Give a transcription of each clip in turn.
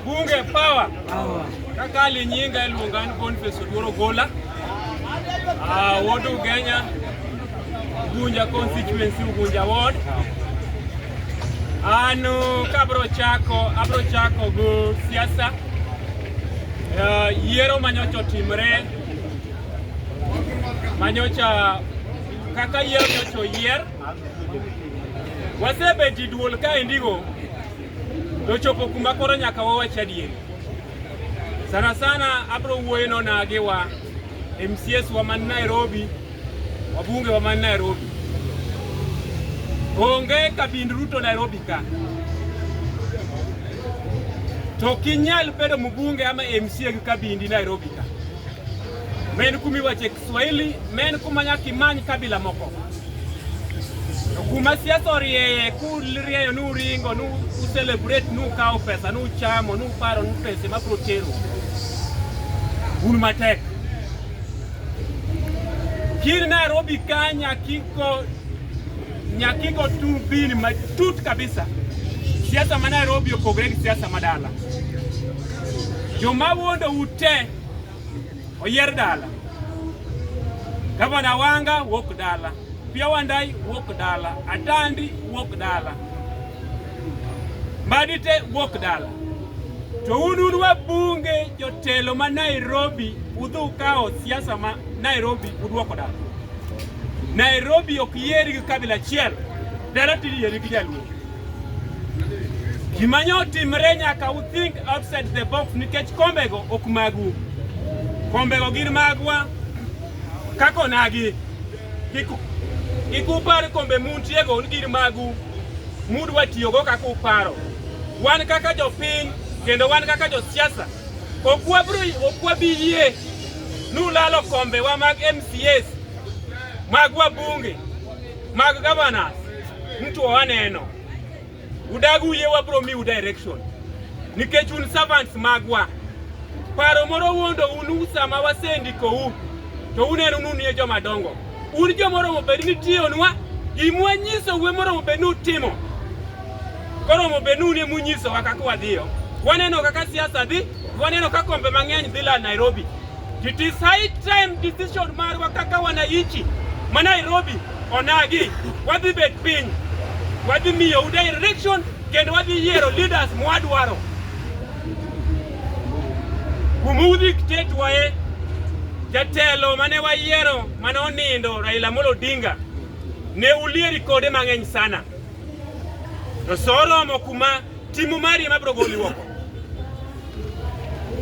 bunge power. Kakali nyinga ilungan Boniface Odworo Gola. Wodu Kenya Gunja constituency Gunja ward. Anu abro chako go siasa. Yiero manyocha timre. Manyocha kaka yiero nyocho yier. Wasebeti duol ka indigo. Dochopo kuma koro nyaka wawacha adieri. Sana abro wuoyeno nagewa MCS wa man Nairobi, wabunge wa man Nairobi. Onge kabind Ruto Nairobi ka. To kinyal bedo mbunge ama MCA gi kabindi Nairobi ka. Men kumi wache Kiswahili, men kuma nyaka imany kabila moko. Kuma siasa orieye kulirieyo nu ringo nu celebrate nu kao pesa nu chamo nu paro nu pesa ma protero. Un matek. Kir Nairobi ka nyakiko tu bini matut kabisa. Siasa ma Nairobi opogre gi siasa madala. Joma wondo ute oyer dala. Gavana Wanga wok dala. Pia Wandai wok dala. Atandi wok dala. Madite wok dala. To unu wa bunge jotelo ma Nairobi udhu kao siasa ma Nairobi udwoko dala. Nairobi okieri gi kabila chiel. Dala tidi yeri gi jaluo. Gimanyo timre nyaka u think outside the box nikech kombego ok magu. Kombego gin magwa. Kako nagi. Ikupar kombe muntiego gin magu. Mudwa tiyogo kaka uparo. Wan kaka jopiny kendo wan kaka jo siasa okwabiye nu lalo kombe wa mag MCS mag wabunge mag governors mtu waneno udagu ye wabro mi direction nikech un servants magwa paro moro wondo unu sama wasendiko u to uneno nu nie joma dongo un jomoro mobedi ni tiyonwa gimwanyiso we moro mobedi utimo koro mobedi ni munyiso kaka wadhiyo. Waneno kaka siasa dhi, waneno kaka kombe mang'eny dhi la Nairobi. It is high time decision marwa kaka wanaichi ma Nairobi onagi. Wadhi bet piny, wadhi miyo u direction kendo wadhi yiero leaders mwadwaro. Kumudhi kitetwae jatelo mane wayiero mane onindo Raila Amolo Odinga ne ulieri kode mang'eny sana. To soromo kuma timu mari mabro goli woko.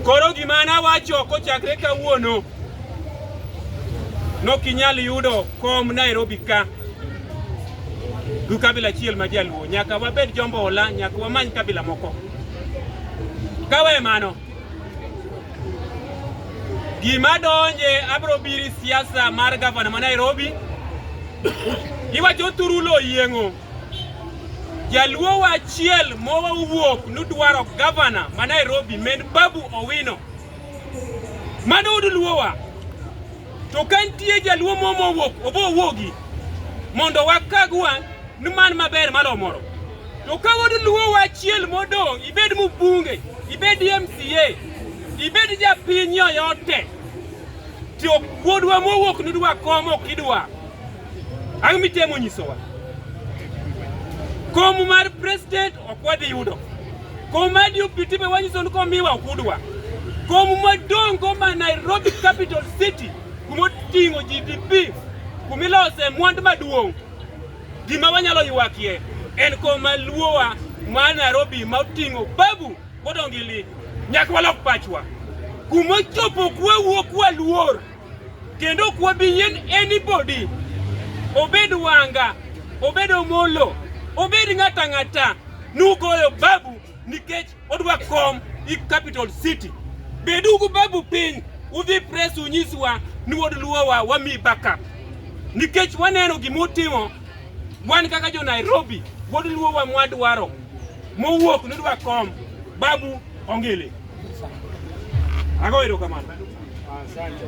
Koro gimana wacho kochakre kawuono no kinyal yudo kom Nairobi ka du kabila chiel ma jaluo nyaka wabed jombola nyaka wamany kabila moko. Kawe mano gima donje abro biri siasa mar gavana ma Nairobi iwacho turulo yiengo jaluo wachiel mowa uwuok nudwaro governor ma Nairobi men Babu Owino mano udluowa to kantie jaluo momo uwuok obo uwogi mondo wakagwa numan maber malo moro to kawudluo wachiel modong ibed mbunge ibed MCA ibed japiny yote to kodwa mowuok nudwa komo kidwa angmitemo nyisowa komu mar president okwadhi yudo. Komu mar deputy be wanyiso nuko miwa okudwa. Komu madongo ma Nairobi capital city kumotingo GDP kumilose mwandu maduong. Gima wanyalo yuakie en koma luowa ma Nairobi mautingo Babu kodongili nyaka walok pachwa. Kumochopo kwa wuok kwa luor kendo kwa binyen anybody obed Wanga obed Omolo obedi ngata nugoyo Babu nikech odwa kom i capital city. Bedugu Babu piny udhi press unyiswa nuod luowa wami backup. Nikech waneno gimutimo wan kaka jo Nairobi wod luowa mwadwaro mowuok nudwa kom Babu ongele. Agoero kamano. Asante.